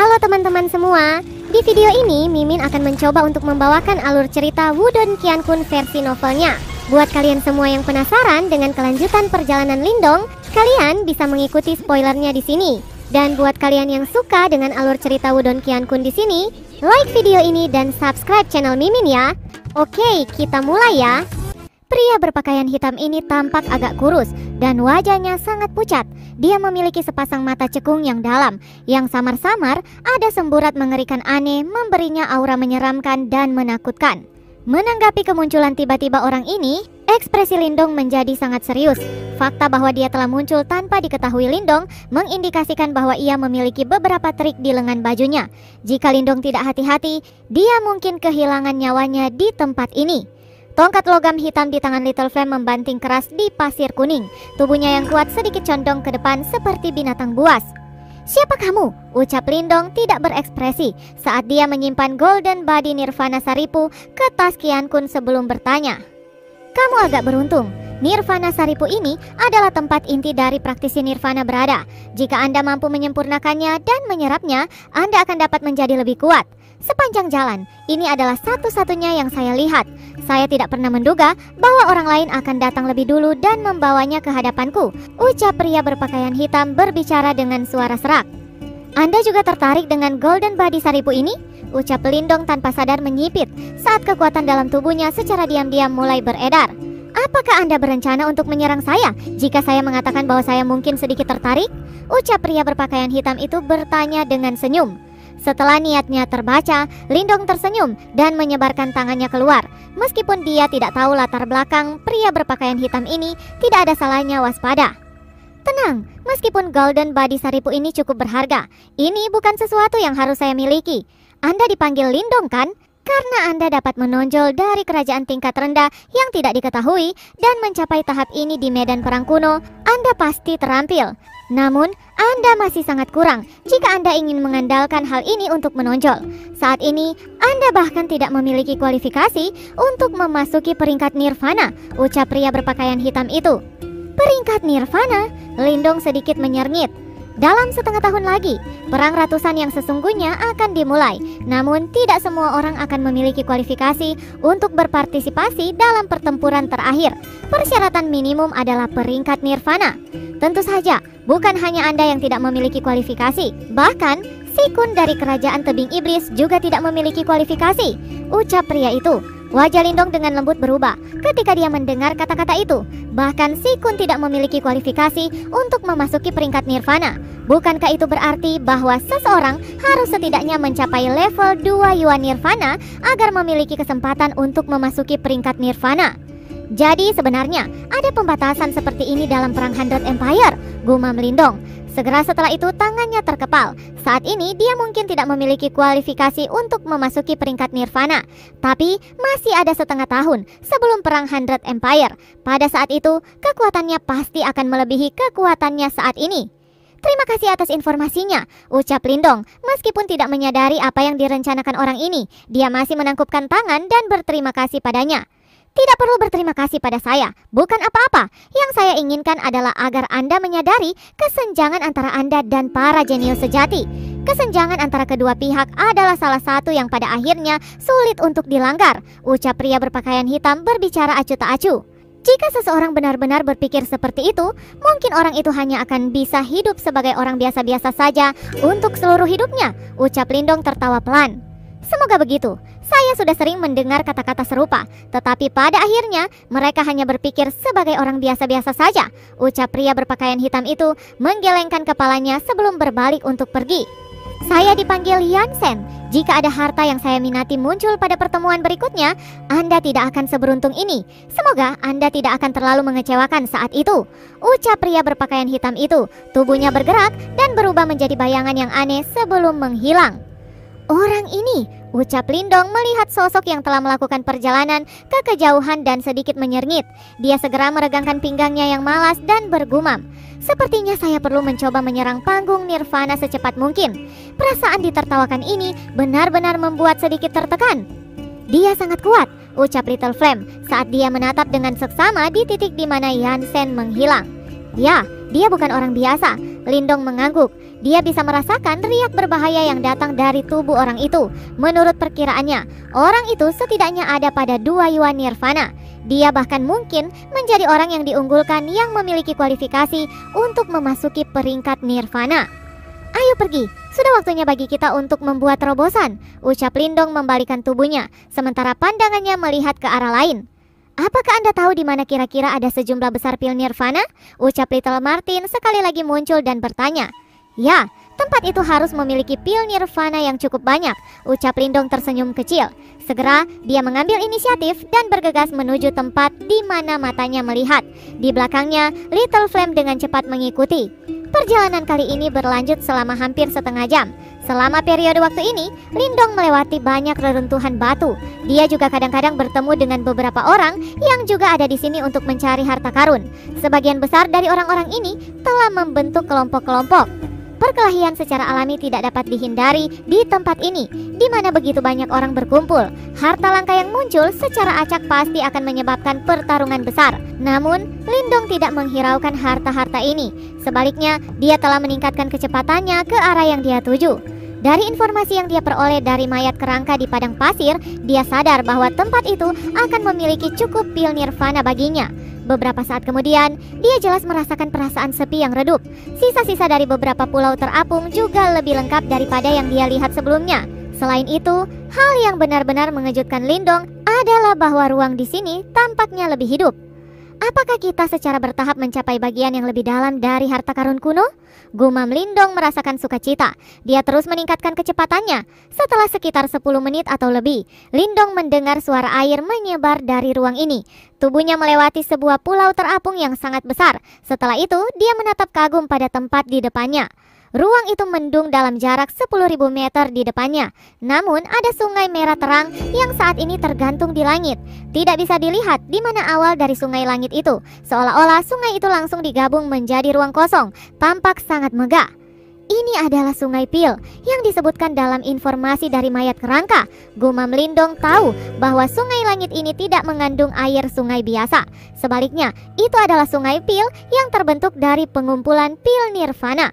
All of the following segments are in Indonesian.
Halo teman-teman semua, di video ini Mimin akan mencoba untuk membawakan alur cerita Wudong Qiankun versi novelnya. Buat kalian semua yang penasaran dengan kelanjutan perjalanan Lindong, kalian bisa mengikuti spoilernya di sini. Dan buat kalian yang suka dengan alur cerita Wudong Qiankun di sini, like video ini dan subscribe channel Mimin ya. Oke, kita mulai ya. Pria berpakaian hitam ini tampak agak kurus dan wajahnya sangat pucat. Dia memiliki sepasang mata cekung yang dalam, yang samar-samar ada semburat mengerikan aneh memberinya aura menyeramkan dan menakutkan. Menanggapi kemunculan tiba-tiba orang ini, ekspresi Lindong menjadi sangat serius. Fakta bahwa dia telah muncul tanpa diketahui Lindong mengindikasikan bahwa ia memiliki beberapa trik di lengan bajunya. Jika Lindong tidak hati-hati, dia mungkin kehilangan nyawanya di tempat ini. Tongkat logam hitam di tangan Little Flame membanting keras di pasir kuning. Tubuhnya yang kuat sedikit condong ke depan seperti binatang buas. "Siapa kamu?" ucap Lindong tidak berekspresi saat dia menyimpan Golden Body Nirvana Saripu ke tas Qiankun sebelum bertanya. "Kamu agak beruntung. Nirvana Saripu ini adalah tempat inti dari praktisi Nirvana berada. Jika Anda mampu menyempurnakannya dan menyerapnya, Anda akan dapat menjadi lebih kuat. Sepanjang jalan, ini adalah satu-satunya yang saya lihat. Saya tidak pernah menduga bahwa orang lain akan datang lebih dulu dan membawanya ke hadapanku," ucap pria berpakaian hitam berbicara dengan suara serak. "Anda juga tertarik dengan Golden Body Saripu ini?" ucap Lindong tanpa sadar menyipit saat kekuatan dalam tubuhnya secara diam-diam mulai beredar. "Apakah Anda berencana untuk menyerang saya jika saya mengatakan bahwa saya mungkin sedikit tertarik?" ucap pria berpakaian hitam itu bertanya dengan senyum. Setelah niatnya terbaca, Lindong tersenyum dan menyebarkan tangannya keluar. Meskipun dia tidak tahu latar belakang pria berpakaian hitam ini, tidak ada salahnya waspada. "Tenang, meskipun Golden Body Saripu ini cukup berharga, ini bukan sesuatu yang harus saya miliki. Anda dipanggil Lindong kan? Karena Anda dapat menonjol dari kerajaan tingkat rendah yang tidak diketahui dan mencapai tahap ini di medan perang kuno, Anda pasti terampil. Namun, Anda masih sangat kurang jika Anda ingin mengandalkan hal ini untuk menonjol. Saat ini, Anda bahkan tidak memiliki kualifikasi untuk memasuki peringkat Nirvana," ucap pria berpakaian hitam itu. "Peringkat Nirvana?" Lindong sedikit menyernyit. "Dalam setengah tahun lagi, perang ratusan yang sesungguhnya akan dimulai. Namun tidak semua orang akan memiliki kualifikasi untuk berpartisipasi dalam pertempuran terakhir. Persyaratan minimum adalah peringkat Nirvana. Tentu saja, bukan hanya Anda yang tidak memiliki kualifikasi. Bahkan, Sikun dari kerajaan tebing iblis juga tidak memiliki kualifikasi," ucap pria itu. Wajah Lindong dengan lembut berubah ketika dia mendengar kata-kata itu. Bahkan Sikun tidak memiliki kualifikasi untuk memasuki peringkat Nirvana. Bukankah itu berarti bahwa seseorang harus setidaknya mencapai level 2 Yuan Nirvana agar memiliki kesempatan untuk memasuki peringkat Nirvana? "Jadi sebenarnya ada pembatasan seperti ini dalam perang Hundred Empire," gumam Lindong. Segera setelah itu tangannya terkepal. Saat ini dia mungkin tidak memiliki kualifikasi untuk memasuki peringkat Nirvana. Tapi masih ada setengah tahun sebelum perang Hundred Empire. Pada saat itu kekuatannya pasti akan melebihi kekuatannya saat ini. "Terima kasih atas informasinya," ucap Lindong. Meskipun tidak menyadari apa yang direncanakan orang ini, dia masih menangkupkan tangan dan berterima kasih padanya. "Tidak perlu berterima kasih pada saya, bukan apa-apa. Yang saya inginkan adalah agar Anda menyadari kesenjangan antara Anda dan para jenius sejati. Kesenjangan antara kedua pihak adalah salah satu yang pada akhirnya sulit untuk dilanggar," ucap pria berpakaian hitam berbicara acuh tak acuh. "Jika seseorang benar-benar berpikir seperti itu, mungkin orang itu hanya akan bisa hidup sebagai orang biasa-biasa saja untuk seluruh hidupnya," ucap Lindong tertawa pelan. "Semoga begitu. Saya sudah sering mendengar kata-kata serupa, tetapi pada akhirnya mereka hanya berpikir sebagai orang biasa-biasa saja," ucap pria berpakaian hitam itu menggelengkan kepalanya sebelum berbalik untuk pergi. "Saya dipanggil Yansen. Jika ada harta yang saya minati muncul pada pertemuan berikutnya, Anda tidak akan seberuntung ini. Semoga Anda tidak akan terlalu mengecewakan saat itu," ucap pria berpakaian hitam itu. Tubuhnya bergerak dan berubah menjadi bayangan yang aneh sebelum menghilang. "Orang ini," ucap Lindong melihat sosok yang telah melakukan perjalanan ke kejauhan dan sedikit menyernyit. Dia segera meregangkan pinggangnya yang malas dan bergumam, "Sepertinya saya perlu mencoba menyerang panggung Nirvana secepat mungkin." Perasaan ditertawakan ini benar-benar membuat sedikit tertekan. "Dia sangat kuat," ucap Little Flame saat dia menatap dengan seksama di titik di mana Yansen menghilang. "Ya, dia bukan orang biasa," Lindong mengangguk. Dia bisa merasakan riak berbahaya yang datang dari tubuh orang itu. Menurut perkiraannya, orang itu setidaknya ada pada 2 yuan nirvana. Dia bahkan mungkin menjadi orang yang diunggulkan yang memiliki kualifikasi untuk memasuki peringkat nirvana. Ayo pergi, sudah waktunya bagi kita untuk membuat terobosan, ucap Lindong membalikan tubuhnya, sementara pandangannya melihat ke arah lain. Apakah Anda tahu di mana kira-kira ada sejumlah besar pil nirvana? Ucap Little Martin sekali lagi muncul dan bertanya. Ya, tempat itu harus memiliki pil nirvana yang cukup banyak, ucap Lindong tersenyum kecil. Segera, dia mengambil inisiatif dan bergegas menuju tempat di mana matanya melihat. Di belakangnya, Little Flame dengan cepat mengikuti. Perjalanan kali ini berlanjut selama hampir setengah jam. Selama periode waktu ini, Lindong melewati banyak reruntuhan batu. Dia juga kadang-kadang bertemu dengan beberapa orang yang juga ada di sini untuk mencari harta karun. Sebagian besar dari orang-orang ini telah membentuk kelompok-kelompok. Perkelahian secara alami tidak dapat dihindari di tempat ini, di mana begitu banyak orang berkumpul. Harta langka yang muncul secara acak pasti akan menyebabkan pertarungan besar. Namun, Lindong tidak menghiraukan harta-harta ini. Sebaliknya, dia telah meningkatkan kecepatannya ke arah yang dia tuju. Dari informasi yang dia peroleh dari mayat kerangka di padang pasir, dia sadar bahwa tempat itu akan memiliki cukup pil nirvana baginya. Beberapa saat kemudian, dia jelas merasakan perasaan sepi yang redup. Sisa-sisa dari beberapa pulau terapung juga lebih lengkap daripada yang dia lihat sebelumnya. Selain itu, hal yang benar-benar mengejutkan Lindong adalah bahwa ruang di sini tampaknya lebih hidup. Apakah kita secara bertahap mencapai bagian yang lebih dalam dari harta karun kuno? Gumam Lindong merasakan sukacita. Dia terus meningkatkan kecepatannya. Setelah sekitar 10 menit atau lebih, Lindong mendengar suara air menyebar dari ruang ini. Tubuhnya melewati sebuah pulau terapung yang sangat besar. Setelah itu, dia menatap kagum pada tempat di depannya. Ruang itu mendung dalam jarak 10.000 meter di depannya. Namun ada sungai merah terang yang saat ini tergantung di langit. Tidak bisa dilihat di mana awal dari sungai langit itu. Seolah-olah sungai itu langsung digabung menjadi ruang kosong. Tampak sangat megah. Ini adalah sungai pil yang disebutkan dalam informasi dari mayat kerangka. Gumam Lindong tahu bahwa sungai langit ini tidak mengandung air sungai biasa. Sebaliknya, itu adalah sungai pil yang terbentuk dari pengumpulan pil nirvana.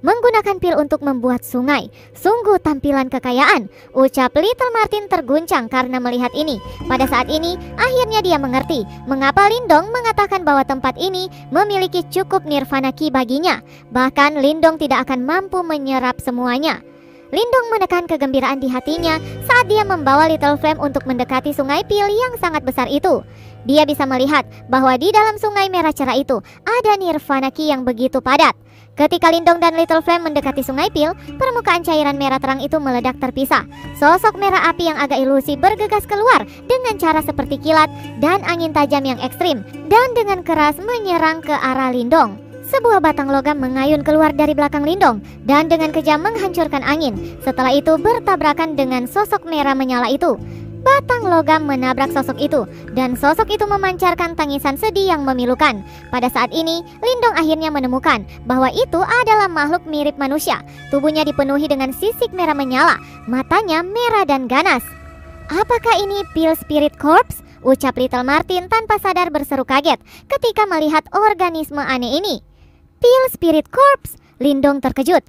Menggunakan pil untuk membuat sungai, sungguh tampilan kekayaan, ucap Little Martin terguncang karena melihat ini. Pada saat ini, akhirnya dia mengerti mengapa Lindong mengatakan bahwa tempat ini memiliki cukup nirvana ki baginya. Bahkan Lindong tidak akan mampu menyerap semuanya. Lindong menekan kegembiraan di hatinya saat dia membawa Little Flame untuk mendekati sungai pil yang sangat besar itu. Dia bisa melihat bahwa di dalam sungai merah cerah itu ada nirvana ki yang begitu padat. Ketika Lindong dan Little Flame mendekati sungai pil, permukaan cairan merah terang itu meledak terpisah. Sosok merah api yang agak ilusi bergegas keluar dengan cara seperti kilat dan angin tajam yang ekstrim, dan dengan keras menyerang ke arah Lindong. Sebuah batang logam mengayun keluar dari belakang Lindong dan dengan kejam menghancurkan angin. Setelah itu bertabrakan dengan sosok merah menyala itu. Batang logam menabrak sosok itu, dan sosok itu memancarkan tangisan sedih yang memilukan. Pada saat ini, Lindong akhirnya menemukan bahwa itu adalah makhluk mirip manusia. Tubuhnya dipenuhi dengan sisik merah menyala, matanya merah dan ganas. Apakah ini pil spirit corpse? Ucap Little Martin tanpa sadar berseru kaget ketika melihat organisme aneh ini. Pil spirit corpse? Lindong terkejut.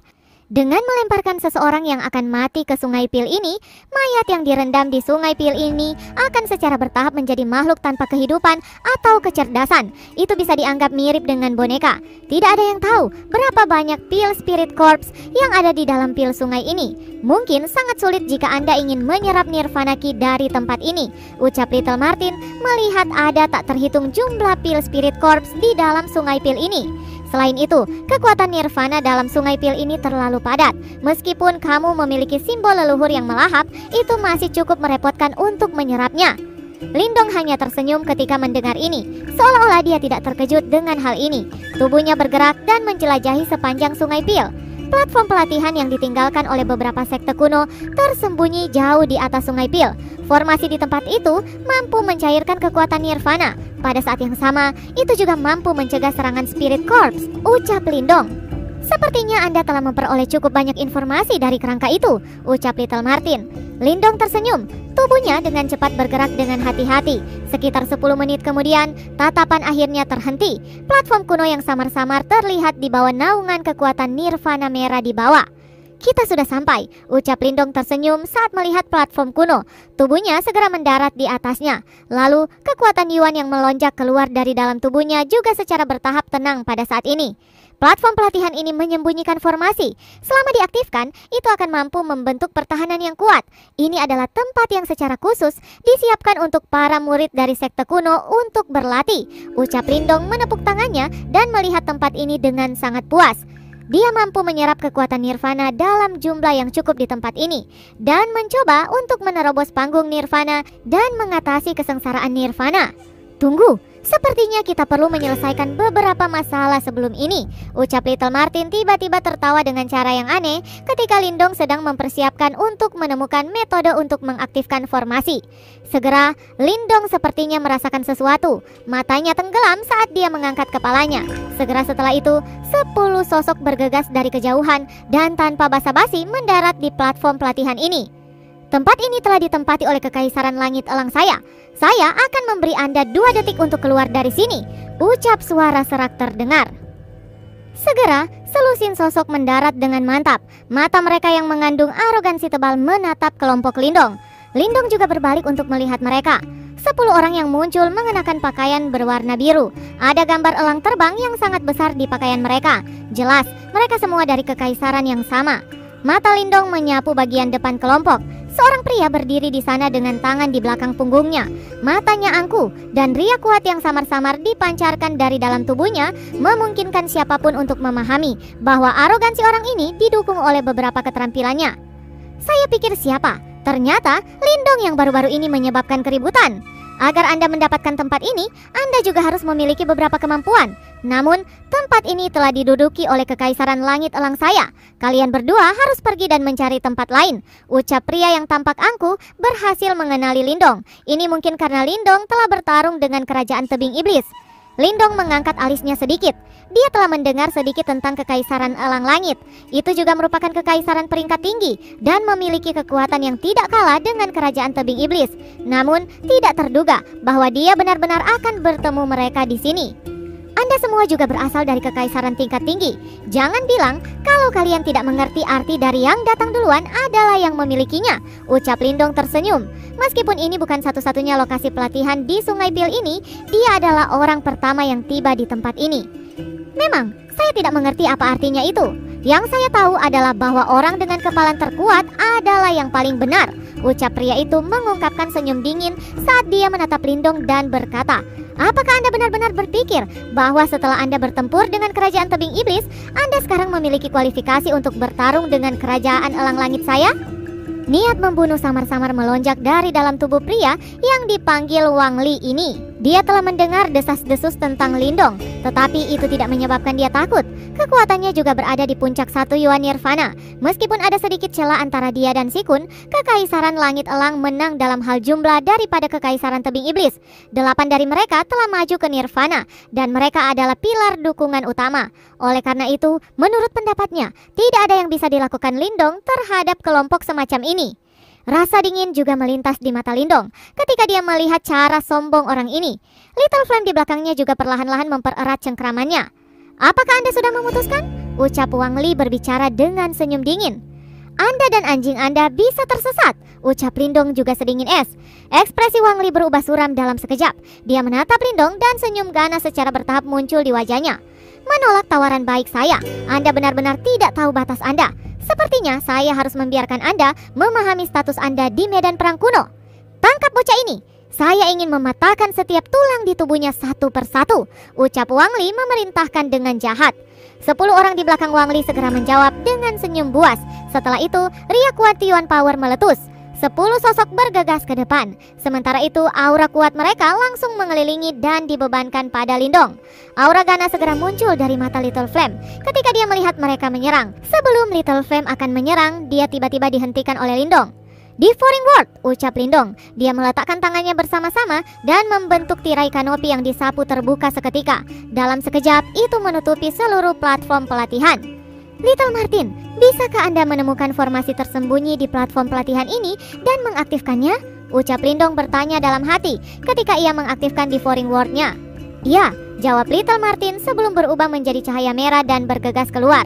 Dengan melemparkan seseorang yang akan mati ke sungai pil ini, mayat yang direndam di sungai pil ini akan secara bertahap menjadi makhluk tanpa kehidupan atau kecerdasan. Itu bisa dianggap mirip dengan boneka. Tidak ada yang tahu berapa banyak pil spirit corpse yang ada di dalam pil sungai ini. Mungkin sangat sulit jika Anda ingin menyerap nirvana ki dari tempat ini, ucap Little Martin melihat ada tak terhitung jumlah pil spirit corpse di dalam sungai pil ini. Selain itu, kekuatan nirvana dalam sungai pil ini terlalu padat. Meskipun kamu memiliki simbol leluhur yang melahap, itu masih cukup merepotkan untuk menyerapnya. Lindong hanya tersenyum ketika mendengar ini, seolah-olah dia tidak terkejut dengan hal ini. Tubuhnya bergerak dan menjelajahi sepanjang sungai pil. Platform pelatihan yang ditinggalkan oleh beberapa sekte kuno tersembunyi jauh di atas sungai pil. Formasi di tempat itu mampu mencairkan kekuatan nirvana. Pada saat yang sama, itu juga mampu mencegah serangan spirit corpse, ucap Lindong. Sepertinya Anda telah memperoleh cukup banyak informasi dari kerangka itu, ucap Little Martin. Lindong tersenyum, tubuhnya dengan cepat bergerak dengan hati-hati. Sekitar 10 menit kemudian, tatapan akhirnya terhenti. Platform kuno yang samar-samar terlihat di bawah naungan kekuatan nirvana merah di bawah. Kita sudah sampai, ucap Lindong tersenyum saat melihat platform kuno. Tubuhnya segera mendarat di atasnya. Lalu, kekuatan Yuan yang melonjak keluar dari dalam tubuhnya juga secara bertahap tenang pada saat ini. Platform pelatihan ini menyembunyikan formasi. Selama diaktifkan, itu akan mampu membentuk pertahanan yang kuat. Ini adalah tempat yang secara khusus disiapkan untuk para murid dari sekte kuno untuk berlatih, ucap Lindong menepuk tangannya dan melihat tempat ini dengan sangat puas. Dia mampu menyerap kekuatan nirvana dalam jumlah yang cukup di tempat ini dan mencoba untuk menerobos panggung nirvana dan mengatasi kesengsaraan nirvana. Tunggu, sepertinya kita perlu menyelesaikan beberapa masalah sebelum ini, ucap Little Martin tiba-tiba tertawa dengan cara yang aneh ketika Lindong sedang mempersiapkan untuk menemukan metode untuk mengaktifkan formasi. Segera, Lindong sepertinya merasakan sesuatu. Matanya tenggelam saat dia mengangkat kepalanya. Segera setelah itu, 10 sosok bergegas dari kejauhan dan tanpa basa-basi mendarat di platform pelatihan ini. Tempat ini telah ditempati oleh Kekaisaran Langit Elang saya. Saya akan memberi Anda 2 detik untuk keluar dari sini, ucap suara serak terdengar. Segera, selusin sosok mendarat dengan mantap. Mata mereka yang mengandung arogansi tebal menatap kelompok Lindong. Lindong juga berbalik untuk melihat mereka. 10 orang yang muncul mengenakan pakaian berwarna biru. Ada gambar elang terbang yang sangat besar di pakaian mereka. Jelas, mereka semua dari kekaisaran yang sama. Mata Lindong menyapu bagian depan kelompok. Seorang pria berdiri di sana dengan tangan di belakang punggungnya. Matanya angkuh dan riak kuat yang samar-samar dipancarkan dari dalam tubuhnya memungkinkan siapapun untuk memahami bahwa arogansi orang ini didukung oleh beberapa keterampilannya. Saya pikir siapa? Ternyata Lindong yang baru-baru ini menyebabkan keributan. Agar Anda mendapatkan tempat ini, Anda juga harus memiliki beberapa kemampuan. Namun, tempat ini telah diduduki oleh Kekaisaran Langit Elang saya. Kalian berdua harus pergi dan mencari tempat lain, ucap pria yang tampak angkuh berhasil mengenali Lindong. Ini mungkin karena Lindong telah bertarung dengan kerajaan tebing iblis. Lindong mengangkat alisnya sedikit. Dia telah mendengar sedikit tentang Kekaisaran Elang Langit. Itu juga merupakan kekaisaran peringkat tinggi dan memiliki kekuatan yang tidak kalah dengan kerajaan tebing iblis. Namun, tidak terduga bahwa dia benar-benar akan bertemu mereka di sini. Anda semua juga berasal dari kekaisaran tingkat tinggi. Jangan bilang kalau kalian tidak mengerti arti dari yang datang duluan adalah yang memilikinya, ucap Lindong tersenyum. Meskipun ini bukan satu-satunya lokasi pelatihan di Sungai Pil ini, dia adalah orang pertama yang tiba di tempat ini. Memang, saya tidak mengerti apa artinya itu. Yang saya tahu adalah bahwa orang dengan kepalan terkuat adalah yang paling benar, ucap pria itu mengungkapkan senyum dingin saat dia menatap Lindong dan berkata, apakah Anda benar-benar berpikir bahwa setelah Anda bertempur dengan kerajaan tebing iblis, Anda sekarang memiliki kualifikasi untuk bertarung dengan kerajaan elang langit saya? Niat membunuh samar-samar melonjak dari dalam tubuh pria yang dipanggil Wang Li ini. Dia telah mendengar desas-desus tentang Lindong, tetapi itu tidak menyebabkan dia takut. Kekuatannya juga berada di puncak 1 Yuan Nirvana. Meskipun ada sedikit celah antara dia dan Sikun, Kekaisaran Langit Elang menang dalam hal jumlah daripada Kekaisaran Tebing Iblis. 8 dari mereka telah maju ke Nirvana, dan mereka adalah pilar dukungan utama. Oleh karena itu, menurut pendapatnya, tidak ada yang bisa dilakukan Lindong terhadap kelompok semacam ini. Rasa dingin juga melintas di mata Lindong ketika dia melihat cara sombong orang ini. Little Flame di belakangnya juga perlahan-lahan mempererat cengkramannya. Apakah Anda sudah memutuskan? Ucap Wang Li berbicara dengan senyum dingin. Anda dan anjing Anda bisa tersesat, ucap Lindong juga sedingin es. Ekspresi Wang Li berubah suram dalam sekejap. Dia menatap Lindong dan senyum ganas secara bertahap muncul di wajahnya. Menolak tawaran baik saya, Anda benar-benar tidak tahu batas Anda. Sepertinya saya harus membiarkan Anda memahami status Anda di medan perang kuno. Tangkap bocah ini. Saya ingin mematahkan setiap tulang di tubuhnya satu persatu, ucap Wang Li memerintahkan dengan jahat. 10 orang di belakang Wang Li segera menjawab dengan senyum buas. Setelah itu, riak kuat Yuan Power meletus. 10 sosok bergegas ke depan. Sementara itu, aura kuat mereka langsung mengelilingi dan dibebankan pada Lindong. Aura ganas segera muncul dari mata Little Flame ketika dia melihat mereka menyerang. Sebelum Little Flame akan menyerang, dia tiba-tiba dihentikan oleh Lindong. Devouring Word, ucap Lindong. Dia meletakkan tangannya bersama-sama dan membentuk tirai kanopi yang disapu terbuka seketika. Dalam sekejap, itu menutupi seluruh platform pelatihan. Little Martin, bisakah Anda menemukan formasi tersembunyi di platform pelatihan ini dan mengaktifkannya? Ucap Lindong bertanya dalam hati ketika ia mengaktifkan Devouring Ward-nya. Ya, jawab Little Martin sebelum berubah menjadi cahaya merah dan bergegas keluar.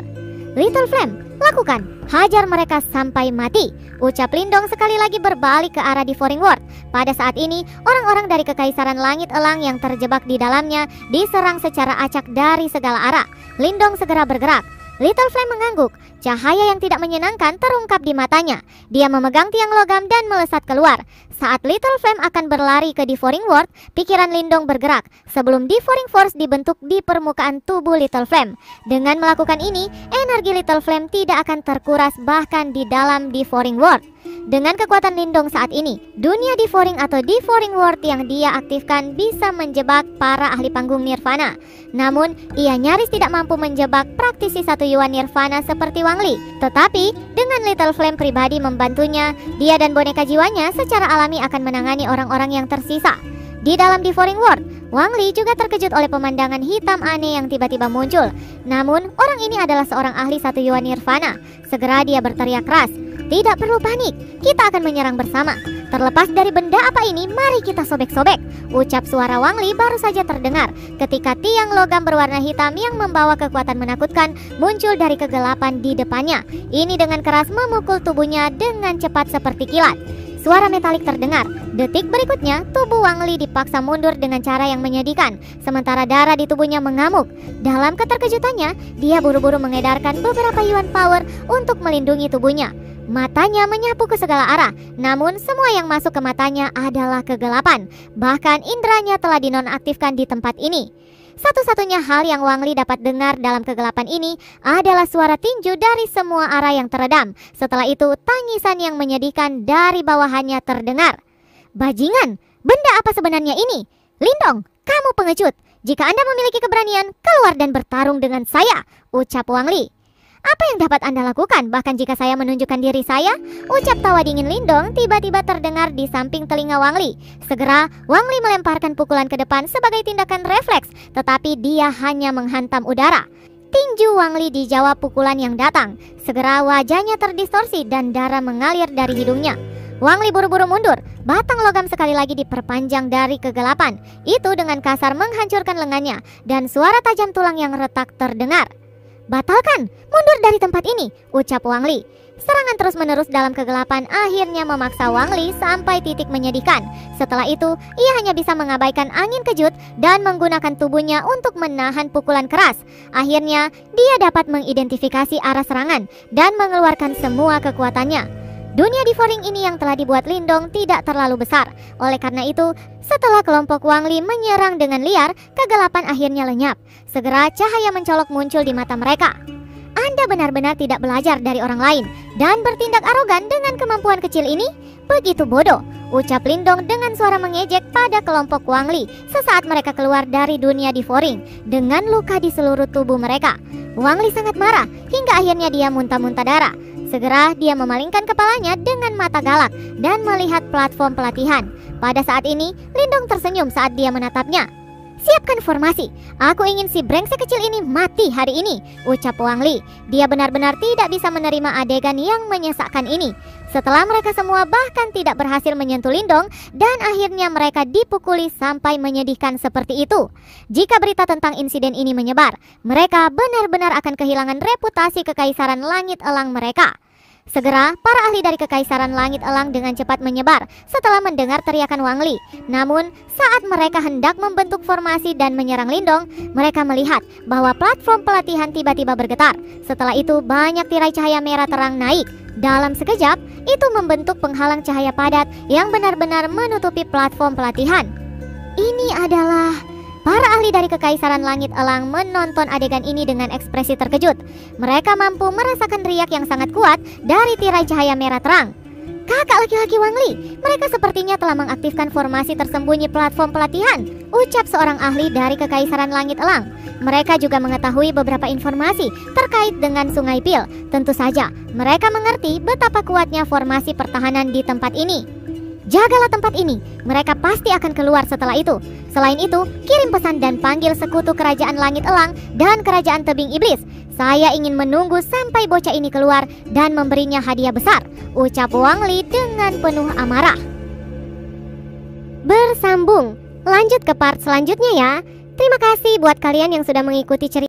Little Flame, lakukan, hajar mereka sampai mati. Ucap Lindong sekali lagi berbalik ke arah Devouring Ward. Pada saat ini, orang-orang dari Kekaisaran Langit Elang yang terjebak di dalamnya diserang secara acak dari segala arah. Lindong segera bergerak. Little Flame mengangguk. Cahaya yang tidak menyenangkan terungkap di matanya. Dia memegang tiang logam dan melesat keluar. Saat Little Flame akan berlari ke Devouring Ward, pikiran Lindong bergerak sebelum Devouring Force dibentuk di permukaan tubuh Little Flame. Dengan melakukan ini, energi Little Flame tidak akan terkuras bahkan di dalam Devouring Ward. Dengan kekuatan Lindong saat ini, dunia Devouring atau Devouring Ward yang dia aktifkan bisa menjebak para ahli panggung Nirvana. Namun, ia nyaris tidak mampu menjebak praktisi satu Yuan Nirvana seperti Wang Li. Tetapi, dengan Little Flame pribadi membantunya, dia dan boneka jiwanya secara alami akan menangani orang-orang yang tersisa. Di dalam Devouring Ward, Wang Li juga terkejut oleh pemandangan hitam aneh yang tiba-tiba muncul. Namun, orang ini adalah seorang ahli satu Yuan Nirvana. Segera dia berteriak keras, "Tidak perlu panik, kita akan menyerang bersama. Terlepas dari benda apa ini, mari kita sobek-sobek." Ucap suara Wang Li baru saja terdengar ketika tiang logam berwarna hitam yang membawa kekuatan menakutkan muncul dari kegelapan di depannya. Ini dengan keras memukul tubuhnya dengan cepat seperti kilat. Suara metalik terdengar. Detik berikutnya, tubuh Wang Li dipaksa mundur dengan cara yang menyedihkan, sementara darah di tubuhnya mengamuk. Dalam keterkejutannya, dia buru-buru mengedarkan beberapa Yuan Power untuk melindungi tubuhnya. Matanya menyapu ke segala arah, namun semua yang masuk ke matanya adalah kegelapan. Bahkan inderanya telah dinonaktifkan di tempat ini. Satu-satunya hal yang Wang Li dapat dengar dalam kegelapan ini adalah suara tinju dari semua arah yang teredam. Setelah itu, tangisan yang menyedihkan dari bawahannya terdengar. "Bajingan, benda apa sebenarnya ini? Lindong, kamu pengecut. Jika Anda memiliki keberanian, keluar dan bertarung dengan saya," ucap Wang Li. "Apa yang dapat Anda lakukan bahkan jika saya menunjukkan diri saya?" Ucap tawa dingin Lindong tiba-tiba terdengar di samping telinga Wang Li. Segera Wang Li melemparkan pukulan ke depan sebagai tindakan refleks, tetapi dia hanya menghantam udara. Tinju Wang Li dijawab pukulan yang datang. Segera wajahnya terdistorsi dan darah mengalir dari hidungnya. Wang Li buru-buru mundur. Batang logam sekali lagi diperpanjang dari kegelapan. Itu dengan kasar menghancurkan lengannya dan suara tajam tulang yang retak terdengar. "Batalkan, mundur dari tempat ini," ucap Wang Li. Serangan terus-menerus dalam kegelapan akhirnya memaksa Wang Li sampai titik menyedihkan. Setelah itu, ia hanya bisa mengabaikan angin kejut dan menggunakan tubuhnya untuk menahan pukulan keras. Akhirnya, dia dapat mengidentifikasi arah serangan dan mengeluarkan semua kekuatannya. Dunia Devouring ini yang telah dibuat Lindong tidak terlalu besar. Oleh karena itu, setelah kelompok Wang Li menyerang dengan liar, kegelapan akhirnya lenyap. Segera cahaya mencolok muncul di mata mereka. "Anda benar-benar tidak belajar dari orang lain dan bertindak arogan dengan kemampuan kecil ini? Begitu bodoh," ucap Lindong dengan suara mengejek pada kelompok Wang Li sesaat mereka keluar dari dunia Devouring dengan luka di seluruh tubuh mereka. Wang Li sangat marah hingga akhirnya dia muntah-muntah darah. Segera dia memalingkan kepalanya dengan mata galak dan melihat platform pelatihan. Pada saat ini, Lindong tersenyum saat dia menatapnya. "Siapkan formasi, aku ingin si brengsek kecil ini mati hari ini," ucap Wang Li. Dia benar-benar tidak bisa menerima adegan yang menyesakkan ini. Setelah mereka semua bahkan tidak berhasil menyentuh Lindong dan akhirnya mereka dipukuli sampai menyedihkan seperti itu. Jika berita tentang insiden ini menyebar, mereka benar-benar akan kehilangan reputasi Kekaisaran Langit Elang mereka. Segera, para ahli dari Kekaisaran Langit Elang dengan cepat menyebar setelah mendengar teriakan Wang Li. Namun, saat mereka hendak membentuk formasi dan menyerang Lindong, mereka melihat bahwa platform pelatihan tiba-tiba bergetar. Setelah itu, banyak tirai cahaya merah terang naik. Dalam sekejap, itu membentuk penghalang cahaya padat yang benar-benar menutupi platform pelatihan. Ini adalah... Para ahli dari Kekaisaran Langit Elang menonton adegan ini dengan ekspresi terkejut. Mereka mampu merasakan riak yang sangat kuat dari tirai cahaya merah terang. "Kakak laki-laki Wang Li, mereka sepertinya telah mengaktifkan formasi tersembunyi platform pelatihan," ucap seorang ahli dari Kekaisaran Langit Elang. Mereka juga mengetahui beberapa informasi terkait dengan Sungai Pil. Tentu saja, mereka mengerti betapa kuatnya formasi pertahanan di tempat ini. Jagalah tempat ini, mereka pasti akan keluar setelah itu. Selain itu, kirim pesan dan panggil sekutu kerajaan langit elang dan kerajaan tebing iblis. Saya ingin menunggu sampai bocah ini keluar dan memberinya hadiah besar, ucap Wang Li dengan penuh amarah. Bersambung, lanjut ke part selanjutnya ya. Terima kasih buat kalian yang sudah mengikuti cerita